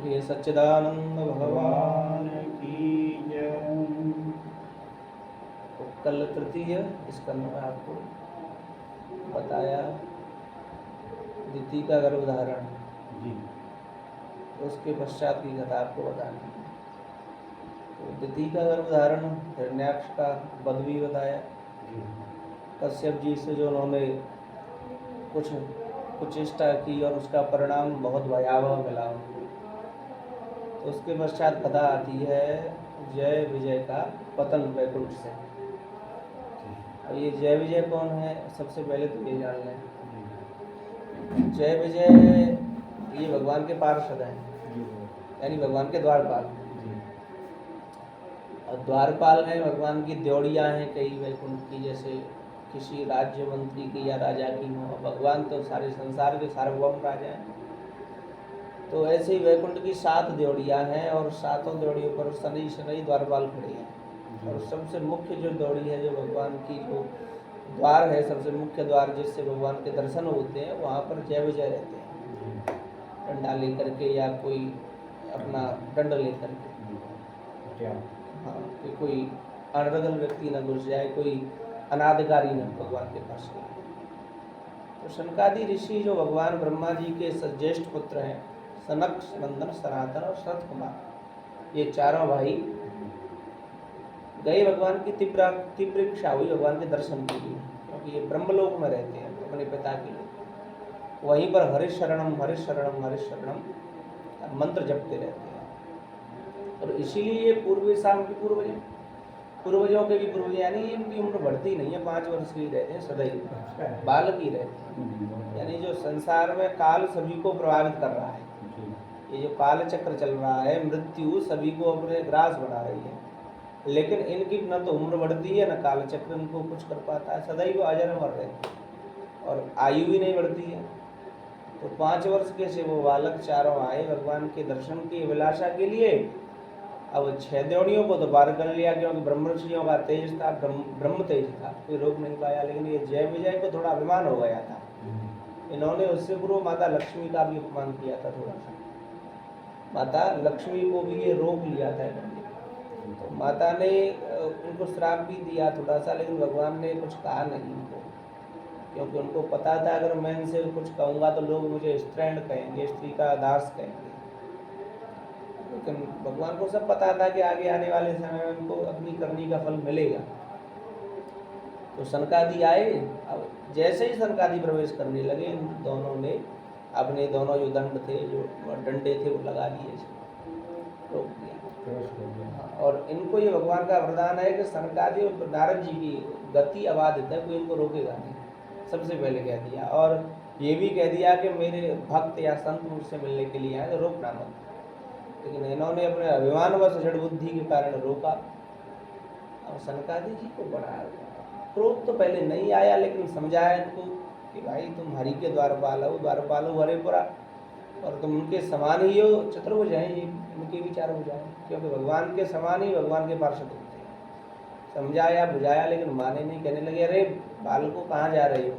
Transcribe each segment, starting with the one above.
ये सच्चिदानंद भगवान भगवान की जय। तो कल तृतीय स्कंद में आपको बताया दिति का गर्भधारण, जी उसके पश्चात की कथा आपको बतानी है। तो दिति का गर्भधारण, हिरण्याक्ष का वध भी बताया। जी कश्यप जी से जो उन्होंने कुछ कुचेष्टा की और उसका परिणाम बहुत भयावह मिला उनको। तो उसके पश्चात कथा आती है जय विजय का पतन वैकुंठ से। अब ये जय विजय कौन है, सबसे पहले तो ये जान लें। जय विजय ये भगवान के पार्षद हैं, यानी भगवान के द्वारपाल। और द्वारपाल हैं भगवान की द्योड़ियाँ हैं कई वैकुंठ की, जैसे किसी राज्य मंत्री की या राजा की हो। भगवान तो सारे संसार के सार्वभौम राजा हैं। तो ऐसे ही वैकुंठ की 7 द्योड़ियाँ हैं और 7 द्योड़ियों पर शनि शनि द्वारपाल खड़े हैं। और सबसे मुख्य जो द्योड़ी है, जो भगवान की जो द्वार है, सबसे मुख्य द्वार जिससे भगवान के दर्शन होते हैं, वहाँ पर जय विजय रहते हैं, डंडा लेकर के या कोई अपना दंड लेकर के। हाँ, कि कोई अनर्गल व्यक्ति न घुस जाए, कोई अनाधिकारी न भगवान के पास जाए। तो शनकादि ऋषि जो भगवान ब्रह्मा जी के ज्येष्ठ पुत्र हैं, सनक, नंदन, सनातन और शरत कुमार, ये चारों भाई गए भगवान की तीव्र इच्छा हुई भगवान के दर्शन के लिए, क्योंकि ये ब्रह्मलोक में रहते हैं अपने पिता के लिए। वहीं पर हरिशरणम हरिशरणम हरिशरणम मंत्र जपते रहते हैं। और इसीलिए ये पूर्वजों के भी पूर्वज, यानी इनकी उम्र बढ़ती नहीं है, 5 वर्ष की रहते हैं, सदैव बालक ही रहते हैं। यानी जो संसार में काल सभी को प्रभावित कर रहा है, ये जो काल चक्र चल रहा है, मृत्यु सभी को अपने ग्रास बना रही है, लेकिन इनकी न तो उम्र बढ़ती है, न काल चक्र इनको कुछ कर पाता है, सदैव अजर मर रहे हैं और आयु भी नहीं बढ़ती है। तो 5 वर्ष के से वो बालक चारों आए भगवान के दर्शन की अभिलाषा के लिए। अब 6 द्योड़ियों को तो पार कर लिया, क्योंकि ब्रह्मर्षियों का तेज था, ब्रह्म तेज था, कोई रोक नहीं पाया। लेकिन ये जय विजय को थोड़ा अभिमान हो गया था, इन्होंने उससे पूर्व माता लक्ष्मी का भी अपमान किया था थोड़ा सा। माता लक्ष्मी को भी ये रोक लिया था, तो माता ने उनको श्राप भी दिया थोड़ा सा, लेकिन भगवान ने कुछ कहा नहीं उनको, क्योंकि उनको पता था अगर मैं इनसे कुछ कहूँगा तो लोग मुझे स्त्रैण कहेंगे, स्त्री का दास कहेंगे। लेकिन भगवान को सब पता था कि आगे आने वाले समय में उनको अपनी करनी का फल मिलेगा। तो सनकादि आए। अब जैसे ही सनकादि प्रवेश करने लगे, इन दोनों ने अपने दोनों जो दंड थे, जो डंडे थे, वो लगा दिए, रोक दिया। और इनको ये भगवान का वरदान है कि सनकादि और नारद जी की गति अबाधित है, कोई इनको रोकेगा नहीं, सबसे पहले कह दिया। और ये भी कह दिया कि मेरे भक्त या संत मुझसे मिलने के लिए आए तो रोकना मत। लेकिन इन्होंने अपने अभिमानवश जड़ बुद्धि के कारण रोका। अब सनकादि जी को बड़ा क्रोध तो पहले नहीं आया, लेकिन समझाया इनको कि भाई तुम हरि के द्वारपाल हो हरेपुरा, और तुम उनके समान ही हो, चतुर्भुज हैं, इनके भी 4 भुजाएं, क्योंकि भगवान के समान ही भगवान के पार्षद होते हैं। समझाया बुझाया लेकिन माने नहीं, कहने लगे अरे बालको कहाँ जा रही हो,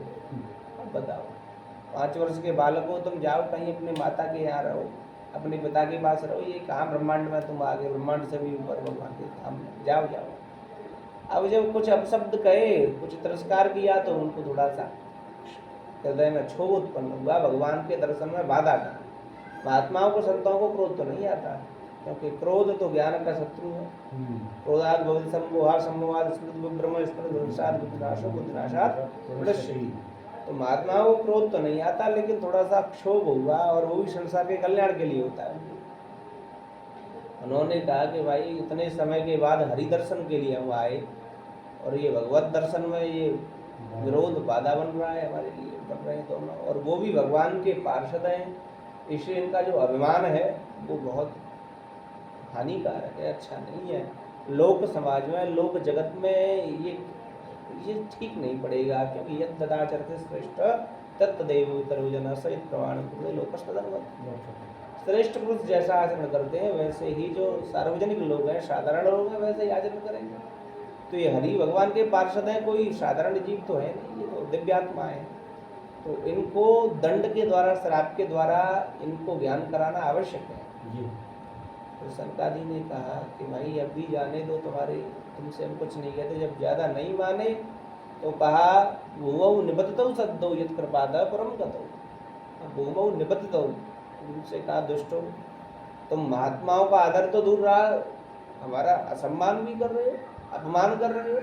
अब बताओ। 5 वर्ष के बालक हो, तुम जाओ कहीं अपने माता के यहाँ रहो, अपने पिता के पास रहो, ये कहाँ ब्रह्मांड में तुम आगे, ब्रह्मांड से भी ऊपर भगवान के सामने जाओ जाओ। अब जब कुछ अपशब्द कहे, कुछ तिरस्कार किया, तो उनको थोड़ा सा हृदय में क्षोभ उत्पन्न हुआ, भगवान के दर्शन में बाधा था। महात्माओं को, संतों को क्रोध तो नहीं आता, क्योंकि क्रोध तो ज्ञान का शत्रु है। क्रोधात् भवति सम्मोहात्, सम्मोहात् स्मृति विभ्रम, स्मृति भ्रंशात् बुद्धिनाशो, बुद्धिनाशात् प्रणश्यति। तो महात्माओं को क्रोध तो नहीं आता, लेकिन थोड़ा सा क्षोभ हुआ, और वो भी संसार के कल्याण के लिए होता है। उन्होंने कहा कि भाई इतने समय के बाद हरि दर्शन के लिए हम आए, और ये भगवत दर्शन में ये विरोध बाधा बन रहा है हमारे लिए, बन रहे हैं दोनों, और वो भी भगवान के पार्षद हैं, इसलिए इनका जो अभिमान है वो बहुत हानिकारक है, अच्छा नहीं है। लोक समाज में, लोक जगत में ये ठीक नहीं पड़ेगा, क्योंकि यद तदाचरते श्रेष्ठ तत्तदेव वितरोजन सहित प्रमाण श्रेष्ठ पुरुष जैसा आचरण करते हैं, वैसे ही जो सार्वजनिक लोग हैं, साधारण लोग हैं, वैसे ही आचरण करेंगे। तो ये हरि भगवान के पार्षद हैं, कोई साधारण जीव तो है नहीं, ये तो दिव्यात्मा है। तो इनको दंड के द्वारा, श्राप के द्वारा इनको ज्ञान कराना आवश्यक है जी। तो सनकादि ने कहा कि भाई अब भी जाने दो, तुमसे हम कुछ नहीं कहते। जब ज़्यादा नहीं माने तो कहा भूमौ निबद्धतौ सद्दौ यत् कृपादा परम गतौ। भूमौ निबद्धतौ, उनसे कहा दुष्टो, तुम महात्माओं का आदर तो दूर रहा, हमारा असम्मान भी कर रहे हो, अपमान कर रहे हो,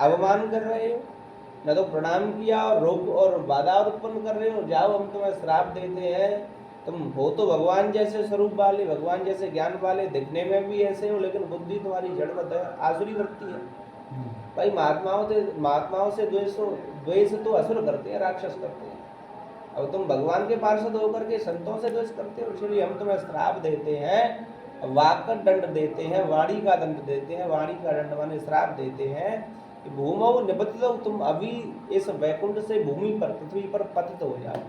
अवमान कर रहे हो, न तो प्रणाम किया और रोक और बाधा उत्पन्न कर रहे हो। जाओ हम तुम्हें श्राप देते हैं, तुम हो तो भगवान जैसे स्वरूप वाले, भगवान जैसे ज्ञान वाले, दिखने में भी ऐसे हो, लेकिन बुद्धि तुम्हारी जड़वत है, आसुरी वृत्ति है। भाई महात्माओं से द्वेष तो असुर करते हैं, राक्षस करते हैं। अब तुम भगवान के पार्षद होकर के संतों से द्वेष करते हो, इसलिए हम तुम्हें श्राप देते हैं, वाक का दंड देते हैं, वाणी का दंड देते हैं। वाणी का दंड माने श्राप देते हैं कि भूमौ निबद्धतौ, तुम अभी इस वैकुंठ से भूमि पर, पृथ्वी पर पतित हो जाओ,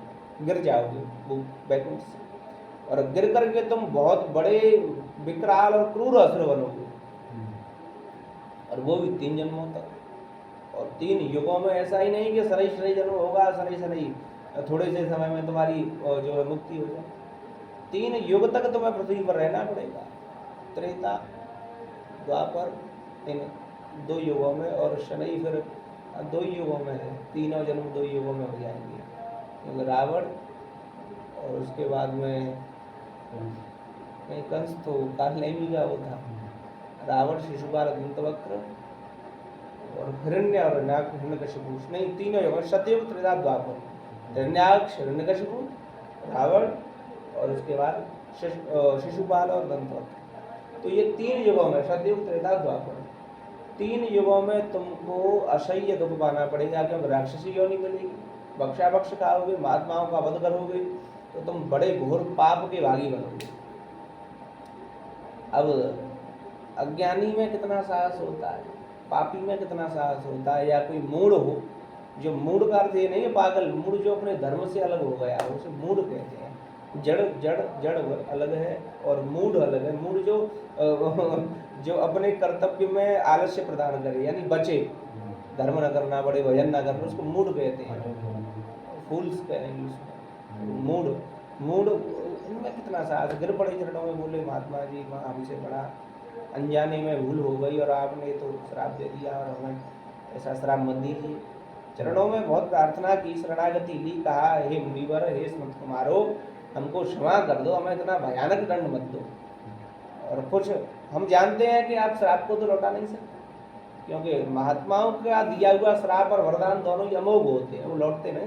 गिर जाओगे वैकुंठ से, और गिर करके तुम बहुत बड़े विकराल और क्रूर असुर बनोगे, और वो भी 3 जन्मों तक। और 3 युगों में, ऐसा ही नहीं कि शनै शनै जन्म होगा, शनै शनै थोड़े से समय में तुम्हारी जो है मुक्ति हो जाए। 3 युग तक तुम्हें पृथ्वी पर रहना पड़ेगा, त्रेता द्वापर, इन 2 युगों में, और शनै फिर 2 युगों में है, तीनों जन्म 2 युगों में हो जाएंगे, क्योंकि रावण और उसके बाद में कंस तो कालनेमी का वो था, रावण, शिशुपाल, दंतवक्र और हिरण्य और हिरण्यकशिपु, नहीं 3 युग, सतयुग, त्रेता, द्वापर, हिरण्याक्ष, हिरण्यकशिपु, रावण और उसके बाद शिशुपाल और दंतवक्र। तो ये 3 युगों में, सतयुग, त्रेता, द्वापर, 3 युगों में तुमको असह्य दुख पाना पड़ेगा, क्योंकि राक्षसी योनि मिलेगी, भक्षाभक्ष खाओगे, महात्माओं का वध करोगे, तो तुम बड़े घोर पाप के भागी बनोगे। अब अज्ञानी में कितना साहस होता है, पापी में कितना साहस होता है, या कोई मूढ़ हो, जो मूढ़ का अर्थ ये नहीं है पागल, मूढ़ जो अपने धर्म से अलग हो गया, उसे मूढ़ कहते हैं। जड़ जड़ जड़ अलग है और मूढ़ अलग है। मूढ़ जो अपने कर्तव्य में आलस्य प्रदान करे, यानी बचे, धर्म न करना पड़े, भजन न करना, उसको मूढ़ कहते हैं, फूल्स कहेंगे उसमें। मूढ़ इनमें कितना साहस, गिर पड़े चरणों में, बोले महात्मा जी हमसे बड़ा अनजाने में भूल हो गई और आपने तो श्राप दे दिया, और हमें ऐसा श्राप मत दीजिए। चरणों में बहुत प्रार्थना की, शरणागति ली, कहा हे मुनिवर, हे संत कुमारो, हमको क्षमा कर दो, हमें इतना भयानक दंड मत दो। और कुछ हम जानते हैं कि आप श्राप को तो लौटा नहीं सकते, क्योंकि महात्माओं का दिया हुआ श्राप और वरदान दोनों ही अमोघ होते हैं, वो लौटते नहीं।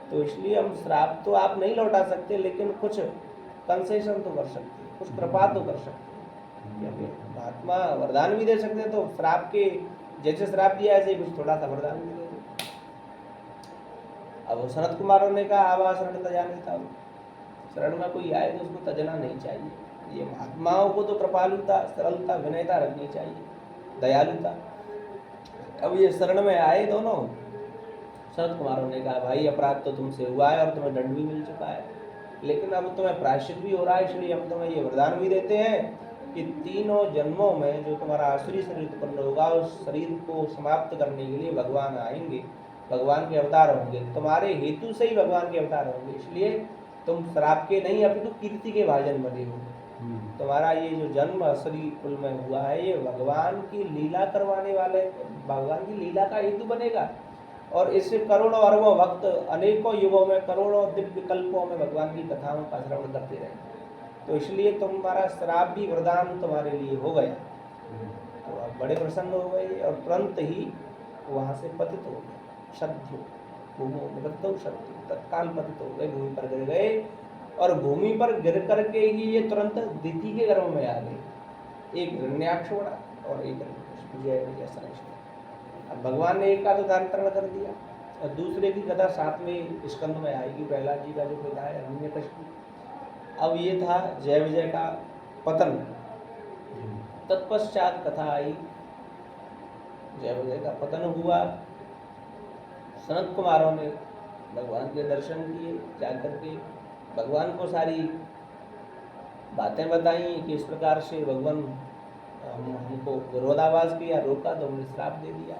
तो इसलिए हम श्राप तो आप नहीं लौटा सकते, लेकिन कुछ कंसेशन तो कर सकते, कुछ कृपा तो कर सकते, क्योंकि महात्मा वरदान भी दे सकते हैं, तो श्राप के जैसे श्राप दिया ऐसे ही कुछ थोड़ा सा वरदान भी दे। अब सनत कुमारों ने कहा आवा शरण तजाने था, शरण में कोई आए तो उसको तजना नहीं चाहिए। ये महात्माओं को तो कृपालुता, सरलता, विनयता रखनी चाहिए, दयालुता। अब ये शरण में आए दोनों, सनत कुमारों ने कहा भाई अपराध तो तुमसे हुआ है और तुम्हें दंड भी मिल चुका है, लेकिन अब तुम्हें प्रायश्चित भी हो रहा है, इसलिए हम तुम्हें ये वरदान भी देते हैं कि 3 जन्मों में जो तुम्हारा आसुरी शरीर उत्पन्न होगा, उस शरीर को समाप्त करने के लिए भगवान आएंगे, भगवान के अवतार होंगे, तुम्हारे हेतु से ही भगवान के अवतार होंगे, इसलिए तुम श्राप के नहीं अपितु कीर्ति के भाजन बने हो। तुम्हारा ये जो जन्म असुरी कुल में हुआ है, ये भगवान की लीला करवाने वाले, भगवान की लीला का हेतु बनेगा, और इससे करोड़ों अरबों भक्त अनेकों युगों में, करोड़ों दिव्य कल्पों में भगवान की कथाओं का श्रवण करते रहेंगे। तो इसलिए तुम्हारा श्राप भी वरदान तुम्हारे लिए हो गया। तो आप बड़े प्रसन्न हो गए और तुरंत ही वहाँ से पतित हो गए, शत्रु भूमि निबद्धौ शत्रु, तत्काल पतित हो गए, भूमि पर गिर गए, और भूमि पर गिर करके ही ये तुरंत दिति के गर्भ में आ गए, एक हिरण्याक्ष बड़ा और एक विजय अब भगवान ने एक का तो धारण कर दिया, और दूसरे की कथा 7वें स्कंद में आएगी, प्रहलाद जी का जो पिता है हिरण्यकशिपु। अब ये था जय विजय का पतन, तत्पश्चात कथा आई जय विजय का पतन हुआ। सनत कुमारों ने भगवान के दर्शन किए, जाकर के भगवान को सारी बातें बताई कि इस प्रकार से भगवान हमको विरोधाभास किया, रोका तो हमने श्राप दे दिया।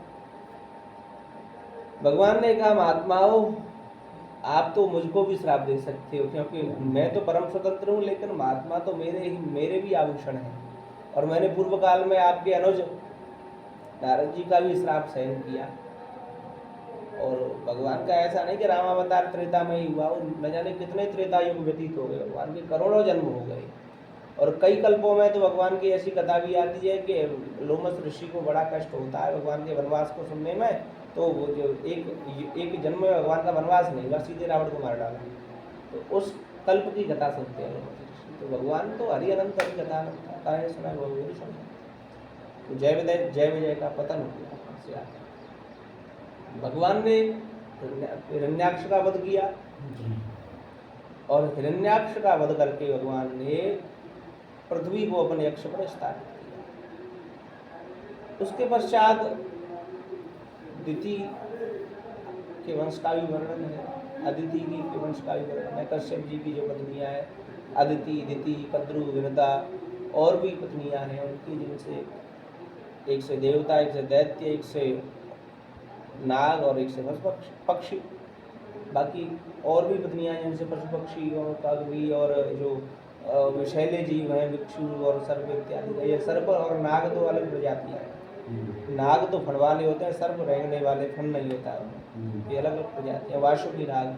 भगवान ने कहा महात्माओं आप तो मुझको भी श्राप दे सकते हो, क्योंकि मैं तो परम स्वतंत्र हूँ, लेकिन महात्मा तो मेरे भी आभूषण हैं। और मैंने पूर्व काल में आपके अनुज नारद जी का भी श्राप सहन किया। और भगवान का ऐसा नहीं कि रामावतार त्रेता में ही हुआ, और न जाने कितने त्रेता युग व्यतीत हो गए, भगवान के करोड़ों जन्म हो गए। और कई कल्पों में तो भगवान की ऐसी कथा भी आती है कि लोमस ऋषि को बड़ा कष्ट होता है भगवान के वनवास को सुनने में। तो वो जो एक जन्म में भगवान का वनवास नहीं हुआ, सीधे रावण को मार डाला। तो उस कल्प की कथा सुनते हैं लोमस ऋषि। तो भगवान तो हरि अनंत हरि कथा कथा सुना, वो सुना। तो जय विजय का पतन हो गया। भगवान ने हिरण्याक्ष का वध किया, और हिरण्याक्ष का वध करके भगवान ने पृथ्वी को अपने अक्ष पर स्थापित किया। उसके पश्चात दिति के वंश का भी वर्णन है, अदिति की के वंश का भी वर्णन है। कश्यप जी की जो पत्नियां हैं, अदिति, दिति, कद्रु, विनता, और भी पत्नियां हैं उनकी, जिनसे एक से देवता, एक से दैत्य, एक से नाग और एक से पक्षी। बाकी और भी पत्नियां हैं जिनसे पशु पक्षी और कागवी और जो विषैले जीव हैं, भिक्षु और सर्प इत्यादि। ये सर्प और नाग तो अलग प्रजातियां हैं। नाग तो फन वाले होते हैं, सर्प रेंगने वाले, फन नहीं होता है, ये अलग अलग प्रजातियां। वासुकी नाग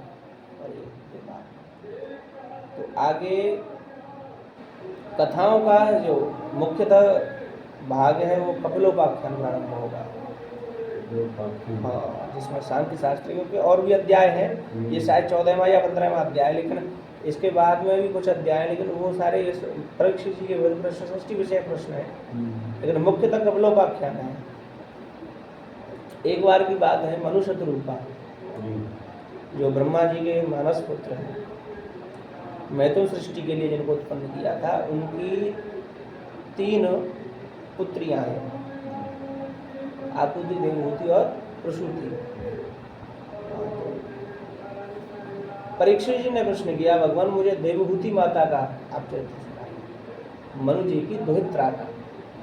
और ये नाग। तो आगे कथाओं का जो मुख्यतः भाग है वो कपिलोपाख्यान प्रारंभ होगा। हाँ, जिसमें सांख्य शास्त्रियों के और भी अध्याय हैं। ये शायद 14वां या 15वां अध्याय, लेकिन इसके बाद में भी कुछ अध्याय, लेकिन वो सारे परीक्षित जी के प्रश्न, षष्ठी विषय प्रश्न है, लेकिन मुख्यतः कपिलोपाख्यान है। एक बार की बात है, मनु शतरूपा जो ब्रह्मा जी के मानस पुत्र हैं, मैथुन सृष्टि के लिए जिनको उत्पन्न किया था, उनकी 3 पुत्रियां हैं, आकुति, देवहूति और प्रसूति। परीक्षित जी ने प्रश्न किया, भगवान मुझे देवहूति माता का आप चरित्र सुनाइए, मनु जी की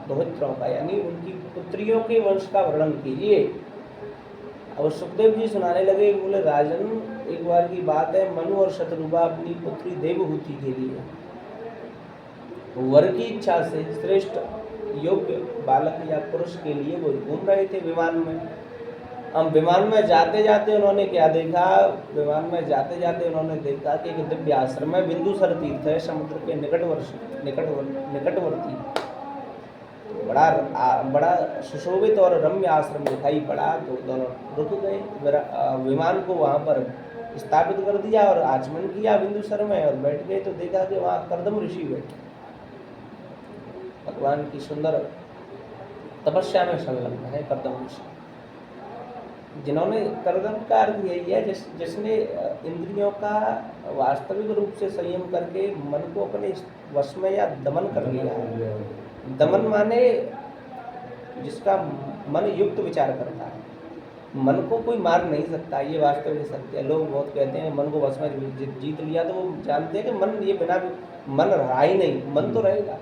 दोहित्रों का, यानी उनकी पुत्रियों के वंश का वर्णन कीजिए। अब सुखदेव जी सुनाने लगे, बोले राजन, एक बार की बात है, मनु और शतरूपा अपनी पुत्री देवहूति के लिए वर की इच्छा से श्रेष्ठ योग्य बालक या पुरुष के लिए वो घूम रहे थे विमान में। हम विमान में जाते जाते उन्होंने क्या देखा, विमान में जाते जाते उन्होंने देखा कि एक दिव्य आश्रम है, बिंदुसर तीर्थ है, समुद्र के निकटवर्ती, बड़ा सुशोभित और रम्य आश्रम दिखाई पड़ा। तो दोनों रुक गए, विमान को वहाँ पर स्थापित कर दिया और आचमन किया बिंदुसर में, और बैठ गए। तो देखा कि वहाँ कर्दम ऋषि बैठे, भगवान की सुंदर तपस्या में संलग्न है कर्दम ऋषि, जिन्होंने, कर्दम का अर्थ यही है जिसने इंद्रियों का वास्तविक रूप से संयम करके मन को अपने वश में या दमन कर लिया है। दमन माने जिसका मन युक्त विचार करता है, मन को कोई मार नहीं सकता, ये वास्तविक सत्य है। लोग बहुत कहते हैं मन को वश में जीत लिया, तो वो जानते हैं कि मन ये बिना मन रहा ही नहीं, मन तो रहेगा,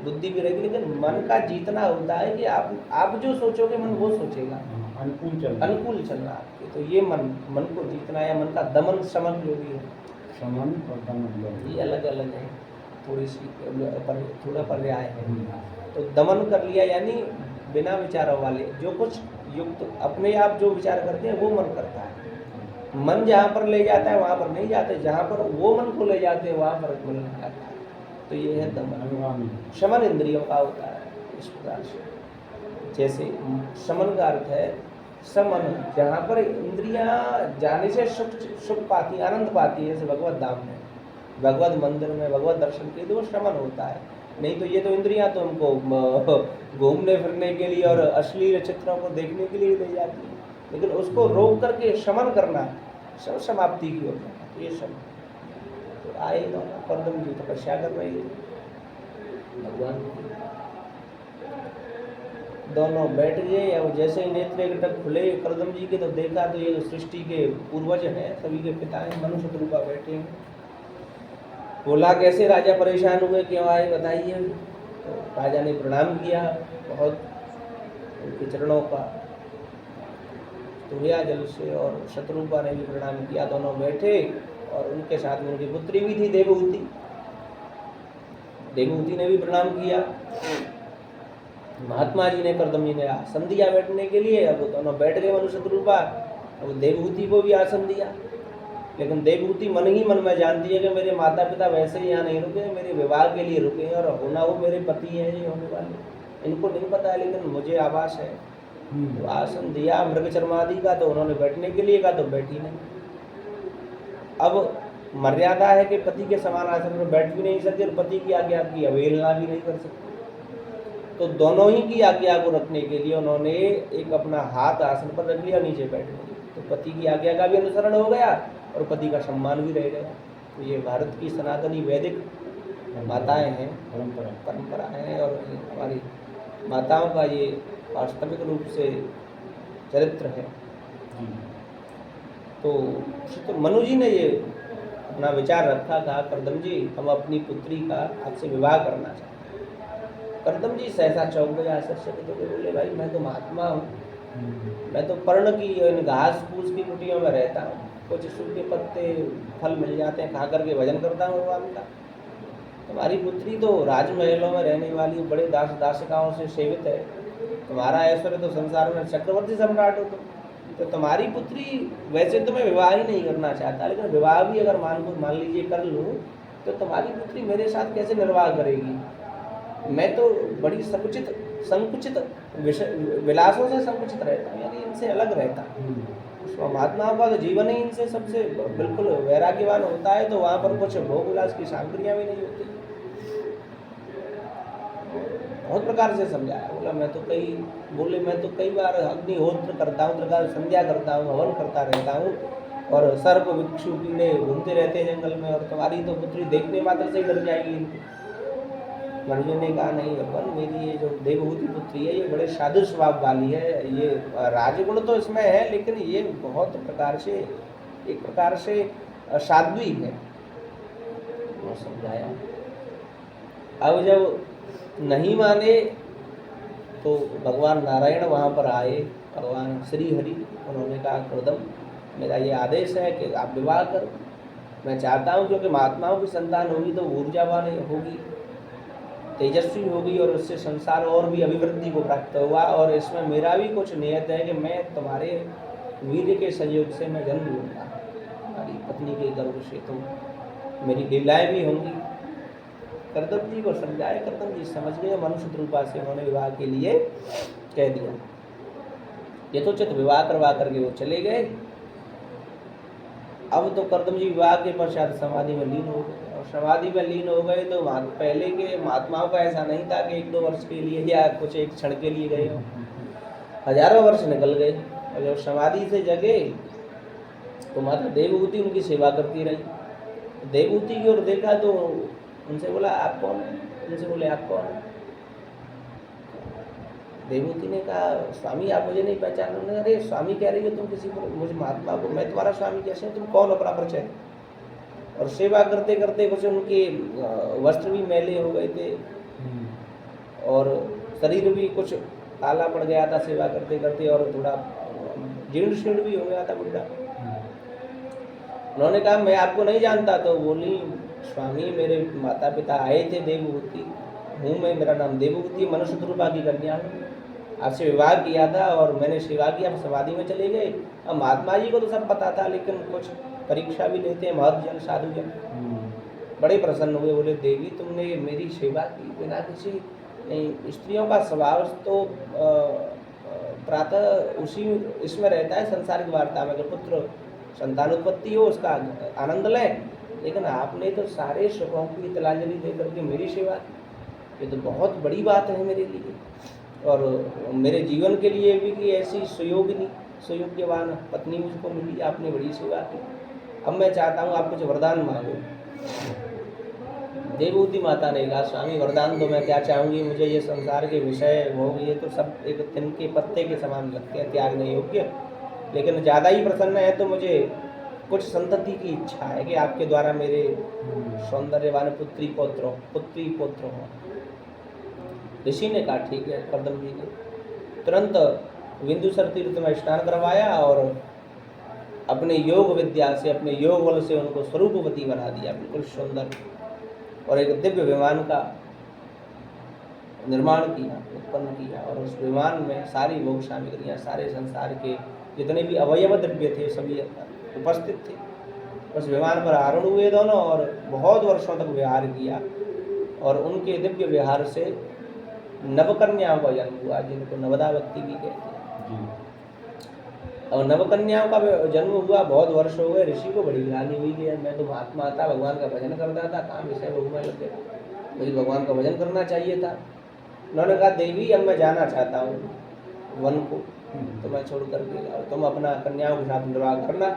बुद्धि भी रहेगी, लेकिन मन का जीतना होता है कि आप जो सोचोगे मन वो सोचेगा, अनुकूल चलना आपके। तो ये मन को जीतना या मन का दमन, शमन जो भी है, शमन और दमन ये अलग अलग है, थोड़ा पर्याय है। तो दमन कर लिया यानी बिना विचारों वाले, जो कुछ युक्त अपने आप जो विचार करते हैं वो मन करता है। मन जहाँ पर ले जाता है वहाँ पर नहीं जाते, जहाँ पर वो मन को ले जाते हैं वहाँ पर मन जाता है। तो ये है दमन। शमन इंद्रियों का होता है इस प्रकार से। जैसे शमन का अर्थ है समन, जहाँ पर इंद्रियां जाने से सुख पाती, आनंद पाती है, जैसे भगवत धाम में, भगवत मंदिर में, भगवत दर्शन के लिए, तो शमन होता है। नहीं तो ये तो इंद्रियां तो हमको घूमने फिरने के लिए और अश्लील चित्रों को देखने के लिए ले जाती है, लेकिन उसको रोक करके शमन करना, सब समाप्ति की ओर, ये शमन। तो आए दोनों, कर्दम जी तपस्या कर रही है, भगवान दोनों बैठ गए। और जैसे ही नेत्र एकटक खुले कर्दम जी के, तो देखा तो ये सृष्टि के पूर्वज हैं, सभी के पिता हैं, मनु शतरूपा बैठे हैं। बोला कैसे राजा परेशान हुए, क्यों आए बताइए। तो राजा ने प्रणाम किया बहुत उनके चरणों का, धोया जल से और शत्रुपा ने भी प्रणाम किया। दोनों बैठे और उनके साथ में उनकी पुत्री भी थी देवहूति। देवहूति ने भी प्रणाम किया। महात्मा जी ने कर्दम जी ने आसन दिया बैठने के लिए। अब दोनों बैठ गए मनु शत्रुपा। अब देवहूति को भी आसन दिया, लेकिन देवहूति मन ही मन में जानती है कि मेरे माता पिता वैसे ही यहाँ नहीं रुके, मेरे विवाह के लिए रुके हैं और होना वो मेरे पति हैं ये होने वाले। इनको नहीं पता है लेकिन मुझे आभास है। तो आसन दिया मृग चर्मादि का, तो उन्होंने बैठने के लिए कहा तो बैठी नहीं। अब मर्यादा है कि पति के समान आसन पर बैठ भी नहीं सकते और पति की आज्ञा की अवहेलना भी नहीं कर सकते। तो दोनों ही की आज्ञा को रखने के लिए उन्होंने एक अपना हाथ आसन पर रख लिया, नीचे बैठ गए। तो पति की आज्ञा का भी अनुसरण हो गया और पति का सम्मान भी रह गया। तो ये भारत की सनातनी वैदिक माताएं हैं, परंपरा है और हमारी माताओं का ये वास्तविक रूप से चरित्र है। तो मनु जी ने ये अपना विचार रखा था, कर्दम जी हम अपनी पुत्री का आपसे विवाह करना चाहते हैं। कर्दम जी सहसा चौंक गए, आश्चर्यचकित होकर बोले भाई मैं तो महात्मा हूँ, मैं तो पर्ण की इन घास फूस की कुटियों में रहता हूँ, कुछ सूखे पत्ते फल मिल जाते हैं खा करके भजन करता हूँ भगवान का। तुम्हारी पुत्री तो राजमहलों में रहने वाली बड़े दास दासिकाओं से सेवित है, तुम्हारा ऐश्वर्य तो संसार में चक्रवर्ती सम्राट हो तो तुम्हारी पुत्री वैसे तो मैं विवाह ही नहीं करना चाहता, लेकिन विवाह भी अगर मान लीजिए कर लूँ तो तुम्हारी पुत्री मेरे साथ कैसे निर्वाह करेगी। मैं तो बड़ी संकुचित विलासों से संकुचित रहता हूँ, यानी इनसे अलग रहता हूँ। महात्माओं का तो जीवन ही इनसे सबसे बिल्कुल वैराग्यवान होता है, तो वहाँ पर कुछ भोग विलास की सामग्रियाँ भी नहीं होती। बहुत प्रकार से समझाया। बोला मैं तो कई बार अग्निहोत्र करता हूँ, त्रिकाल संध्या करता हूँ, हवन करता रहता हूँ और सर्प विक्षु कीड़े घूमते रहते हैं जंगल में, और तुम्हारी तो पुत्री देखने मात्र से ही डर जाएगी इनको। मनुजी ने कहा नहीं भगवान, मेरी ये जो देवहूति पुत्री है ये बड़े साधु स्वभाव वाली है, ये राजगुण तो इसमें है लेकिन ये बहुत एक प्रकार से साध्वी है। वो समझाया। अब जब नहीं माने तो भगवान नारायण वहाँ पर आए, भगवान श्री हरि। उन्होंने कहा कर्दम मेरा ये आदेश है कि आप विवाह करो। मैं चाहता हूँ क्योंकि महात्माओं की संतान होगी तो ऊर्जावान होगी, तेजस्वी होगी और उससे संसार और भी अभिवृद्धि को प्राप्त हुआ। और इसमें मेरा भी कुछ नियत है कि मैं तुम्हारे वीर्य के संयोग से मैं जन्म लूँगा, हमारी पत्नी के गर्भ से तो मेरी लीलाएँ भी होंगी। कर्दम जी को समझाए, कर्दम जी समझ गए। मनु शत्रुपा से उन्होंने विवाह के लिए कह दिया। यथोचित विवाह करवा करके वो चले गए। अब तो कर्दम जी विवाह के पश्चात समाधि में लीन हो गए, और समाधि में लीन हो गए तो पहले के महात्माओं का ऐसा नहीं था कि 1-2 वर्ष के लिए या कुछ एक क्षण के लिए गए हो, हजारों वर्ष निकल गए। और जब समाधि से जगे तो माता देवहूति उनकी सेवा करती रही। देवहूति की ओर देखा तो उनसे बोला आप कौन है, उनसे बोले आप कौन है। देवहूति ने कहा स्वामी आप मुझे नहीं पहचान रहे। अरे स्वामी कह रही हो तुम किसी को, मुझे महात्मा को, मैं तुम्हारा स्वामी कैसे, तुम कौन, अपना परिचय। और सेवा करते करते कुछ उनके वस्त्र भी मैले हो गए थे और शरीर भी कुछ काला पड़ गया था सेवा करते करते, और थोड़ा जीर्ण शीर्ण भी हो गया था बुढ़ा। उन्होंने कहा मैं आपको नहीं जानता। तो बोली स्वामी मेरे माता पिता आए थे, देवहूति हूँ मैं, मेरा नाम देवहूति, मनु शत्रुपा की कन्या हूँ, आपसे विवाह किया था और मैंने सेवा की, आप समाधि में चले गए। अब महात्मा जी को तो सब पता था लेकिन कुछ परीक्षा भी लेते हैं महत्जन साधुजन। बड़े प्रसन्न हुए, बोले देवी तुमने मेरी सेवा की बिना किसी नहीं। स्त्रियों का स्वभाव तो प्रातः उसी इसमें रहता है संसारिक वार्ता में, अगर पुत्र संतान उत्पत्ति हो उसका आनंद लें, लेकिन आपने तो सारे सुखों की तिलांजलि दे करके मेरी सेवा की। ये तो बहुत बड़ी बात है मेरे लिए और मेरे जीवन के लिए भी कि ऐसी सुयोग्यवान पत्नी मुझको मिली, आपने बड़ी सेवा की। अब मैं चाहता हूँ आप कुछ वरदान मांगो। देवहूति माता ने कहा स्वामी वरदान तो मैं क्या चाहूँगी, मुझे ये संसार के विषय भोग ये तो सब एक तिनके पत्ते के समान लगते हैं, त्यागने योग्य, लेकिन ज़्यादा ही प्रसन्न है तो मुझे कुछ संतति की इच्छा है कि आपके द्वारा मेरे सौंदर्यवान पुत्री पौत्र हो। ऋषि ने कहा ठीक है। कर्दम जी ने तुरंत बिंदुसर तीर्थ में स्नान करवाया और अपने योग विद्या से, अपने योग बल से उनको स्वरूपवती बना दिया, बिल्कुल सुंदर, और एक दिव्य विमान का निर्माण किया, उत्पन्न किया, और उस विमान में सारी भोग सामग्रियाँ, सारे संसार के जितने भी अवयव द्रव्य थे सभी उपस्थित थे। उस विमान पर आरूढ़ हुए दोनों और बहुत वर्षों तक विहार किया, और उनके दिव्य विहार से नवकन्याओं का जन्म हुआ, जिनको नवदावती भी कहते हैं। और नवकन्याओं का जन्म हुआ, बहुत वर्ष हो गए, ऋषि को बड़ी ग्लानि हुई कि मैं तो महात्मा था, भगवान का भजन करता था, कहाँ विषय भोग में लग गया, मुझे भगवान का भजन करना चाहिए था। उन्होंने कहा देवी अब मैं जाना चाहता हूँ वन को, तो मैं छोड़ करके, और तुम अपना कन्याओं के साथ निर्वाह करना।